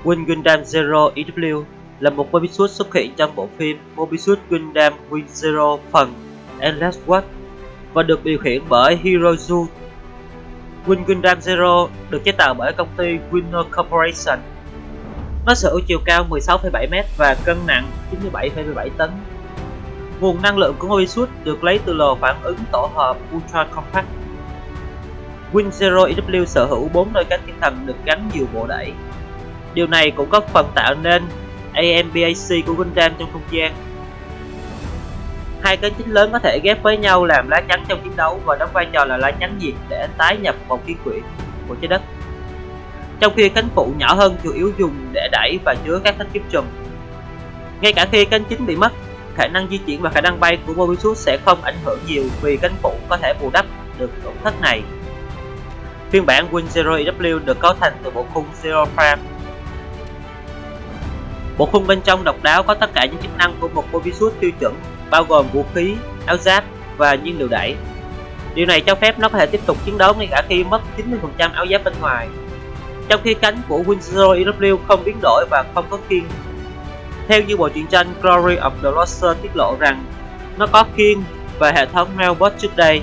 Wing Gundam Zero EW là một Mobius xuất hiện trong bộ phim Mobius Gundam Wing Zero phần Endless War và được điều khiển bởi Hirozu. Wing Gundam Zero được chế tạo bởi công ty Winner Corporation. Nó sở hữu chiều cao 16,7m và cân nặng 97,17 tấn. Nguồn năng lượng của Mobius được lấy từ lò phản ứng tổ hợp Ultra Compact. Wing Zero EW sở hữu 4 đôi cánh thiên thần được gắn nhiều bộ đẩy. Điều này cũng góp phần tạo nên AMBAC của Gundam trong không gian. Hai cánh chính lớn có thể ghép với nhau làm lá chắn trong chiến đấu và đóng vai trò là lá chắn nhiệt để tái nhập vòng khí quyển của trái đất. Trong khi cánh phụ nhỏ hơn chủ yếu dùng để đẩy và chứa các thanh kiếm trùm. Ngay cả khi cánh chính bị mất, khả năng di chuyển và khả năng bay của Mobius sẽ không ảnh hưởng nhiều vì cánh phụ có thể bù đắp được tổn thất này. Phiên bản Wing Zero EW được cấu thành từ bộ khung Zero Frame. Bộ khung bên trong độc đáo có tất cả những chức năng của một Mobius tiêu chuẩn, bao gồm vũ khí, áo giáp và nhiên liệu đẩy. Điều này cho phép nó có thể tiếp tục chiến đấu ngay cả khi mất 90% áo giáp bên ngoài. Trong khi cánh của Wing Zero EW không biến đổi và không có khiên. Theo như bộ truyện tranh Glory of the Loser tiết lộ rằng nó có khiên và hệ thống mailbot trước đây.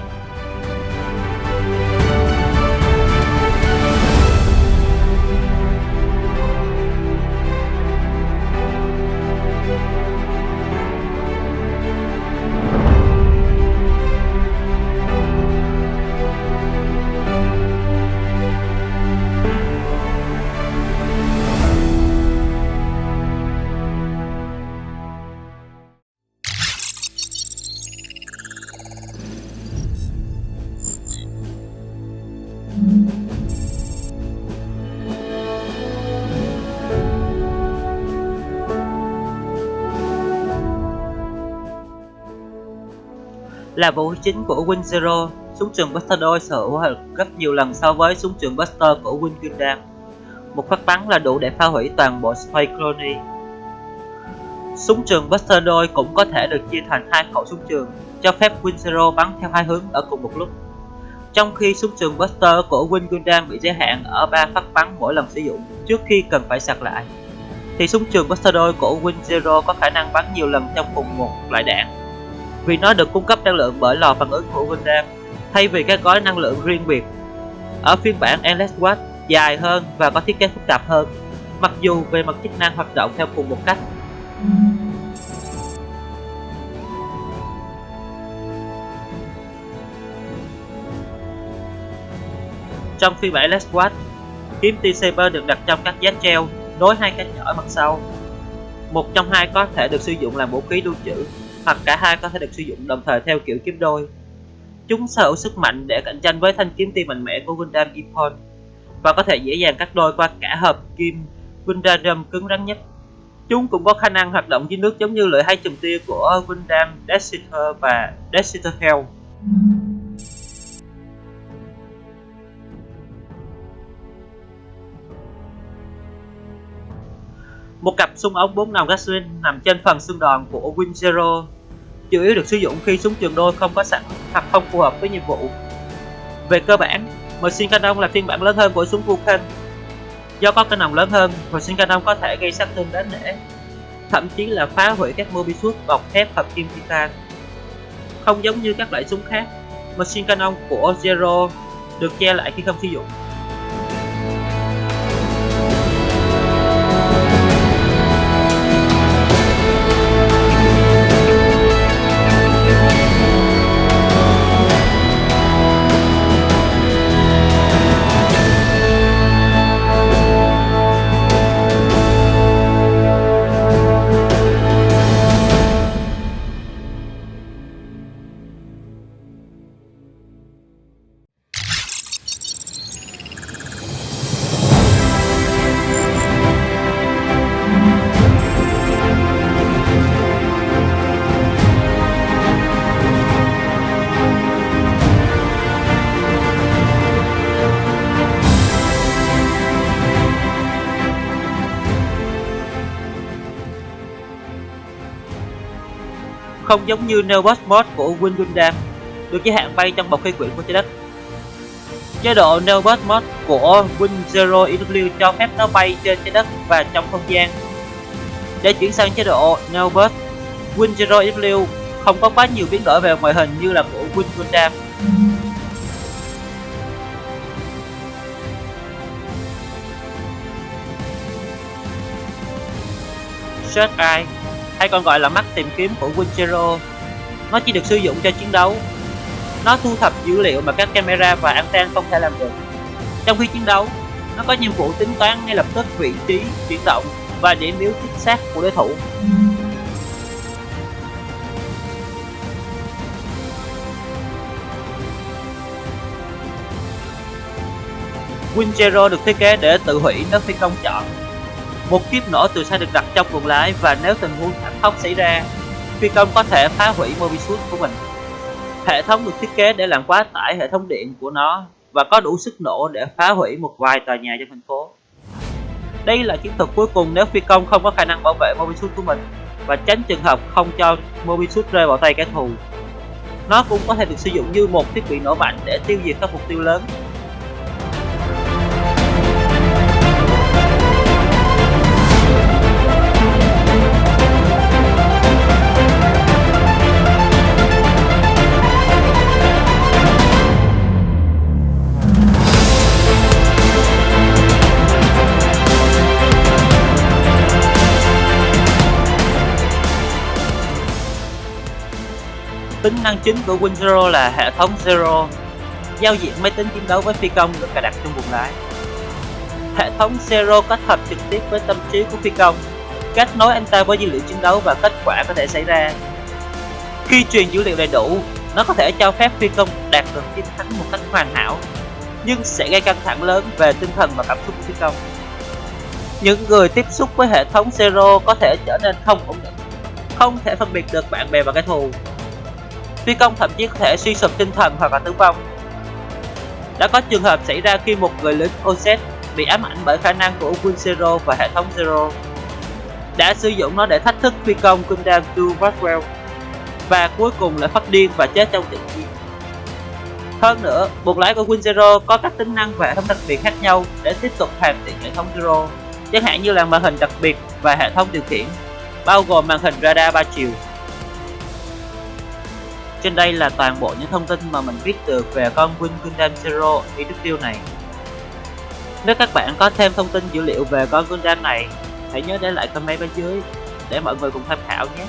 Là vũ khí chính của Wing Zero, súng trường Buster đôi sở hữu gấp nhiều lần so với súng trường Buster của Wing Gundam. Một phát bắn là đủ để phá hủy toàn bộ Space Colony. Súng trường Buster đôi cũng có thể được chia thành hai khẩu súng trường, cho phép Wing Zero bắn theo hai hướng ở cùng một lúc. Trong khi súng trường Buster của Wing Gundam bị giới hạn ở 3 phát bắn mỗi lần sử dụng trước khi cần phải sạc lại, thì súng trường Buster đôi của Wing Zero có khả năng bắn nhiều lần trong cùng một loại đạn. Vì nó được cung cấp năng lượng bởi lò phản ứng của Gundam, thay vì các gói năng lượng riêng biệt. Ở phiên bản Endless War dài hơn và có thiết kế phức tạp hơn, mặc dù về mặt chức năng hoạt động theo cùng một cách. Trong phiên bản Endless War, kiếm T-Saber được đặt trong các giá treo nối hai cánh nhỏ ở mặt sau. Một trong hai có thể được sử dụng làm vũ khí lưu trữ, hoặc cả hai có thể được sử dụng đồng thời theo kiểu kiếm đôi. Chúng sở hữu sức mạnh để cạnh tranh với thanh kiếm tia mạnh mẽ của Gundam Ippon và có thể dễ dàng cắt đôi qua cả hợp kim Gundam cứng rắn nhất. Chúng cũng có khả năng hoạt động dưới nước giống như lưỡi hai chùm tia của Gundam Death-Eater và Death-Eater Hell. Một cặp súng ống 4 nòng Gatling nằm trên phần xương đòn của Wing Zero, chủ yếu được sử dụng khi súng trường đôi không có sẵn hoặc không phù hợp với nhiệm vụ. Về cơ bản, Machine Cannon là phiên bản lớn hơn của súng Vulcan. Do có cái nòng lớn hơn, Machine Cannon có thể gây sát thương đáng nể, thậm chí là phá hủy các Mobius bọc thép hợp kim titan. Không giống như các loại súng khác, Machine Cannon của Zero được che lại khi không sử dụng. Không giống như Neobot Mod của Wing Gundam, được giới hạn bay trong bầu khí quyển của trái đất. Chế độ Neobot Mode của Win Zero EW cho phép nó bay trên trái đất và trong không gian. Để chuyển sang chế độ Neobot, Win Zero EW không có quá nhiều biến đổi về ngoại hình như là của Win Gundam. Search Eye, hay còn gọi là mắt tìm kiếm của Win Zero, nó chỉ được sử dụng cho chiến đấu. Nó thu thập dữ liệu mà các camera và anten không thể làm được. Trong khi chiến đấu, nó có nhiệm vụ tính toán ngay lập tức vị trí, chuyển động và điểm yếu chính xác của đối thủ. Win Zero được thiết kế để tự hủy nếu phi công chọn. Một kiếp nổ từ xa được đặt trong buồng lái và nếu tình huống thảm khốc xảy ra, phi công có thể phá hủy Mobius của mình. Hệ thống được thiết kế để làm quá tải hệ thống điện của nó và có đủ sức nổ để phá hủy một vài tòa nhà trong thành phố. Đây là chiến thuật cuối cùng nếu phi công không có khả năng bảo vệ Mobius của mình và tránh trường hợp không cho Mobius rơi vào tay kẻ thù. Nó cũng có thể được sử dụng như một thiết bị nổ mạnh để tiêu diệt các mục tiêu lớn. Tính năng chính của Win Zero là hệ thống Zero, giao diện máy tính chiến đấu với phi công được cài đặt trong buồng lái. Hệ thống Zero kết hợp trực tiếp với tâm trí của phi công, kết nối anh ta với dữ liệu chiến đấu và kết quả có thể xảy ra. Khi truyền dữ liệu đầy đủ, nó có thể cho phép phi công đạt được chiến thắng một cách hoàn hảo, nhưng sẽ gây căng thẳng lớn về tinh thần và cảm xúc của phi công. Những người tiếp xúc với hệ thống Zero có thể trở nên không ổn định, không thể phân biệt được bạn bè và kẻ thù. Phi công thậm chí có thể suy sụp tinh thần hoặc là tử vong. Đã có trường hợp xảy ra khi một người lính OZ bị ám ảnh bởi khả năng của Win Zero và hệ thống Zero, đã sử dụng nó để thách thức phi công Gundam II Roswell và cuối cùng lại phát điên và chết trong trận chiến. Hơn nữa, buồng lái của Win Zero có các tính năng và hệ thống đặc biệt khác nhau để tiếp tục hoàn thiện hệ thống Zero, chẳng hạn như là màn hình đặc biệt và hệ thống điều khiển, bao gồm màn hình radar 3 chiều. Trên đây là toàn bộ những thông tin mà mình biết được về con Win Gundam Zero EW này. Nếu các bạn có thêm thông tin dữ liệu về con Gundam này, hãy nhớ để lại comment bên dưới để mọi người cùng tham khảo nhé.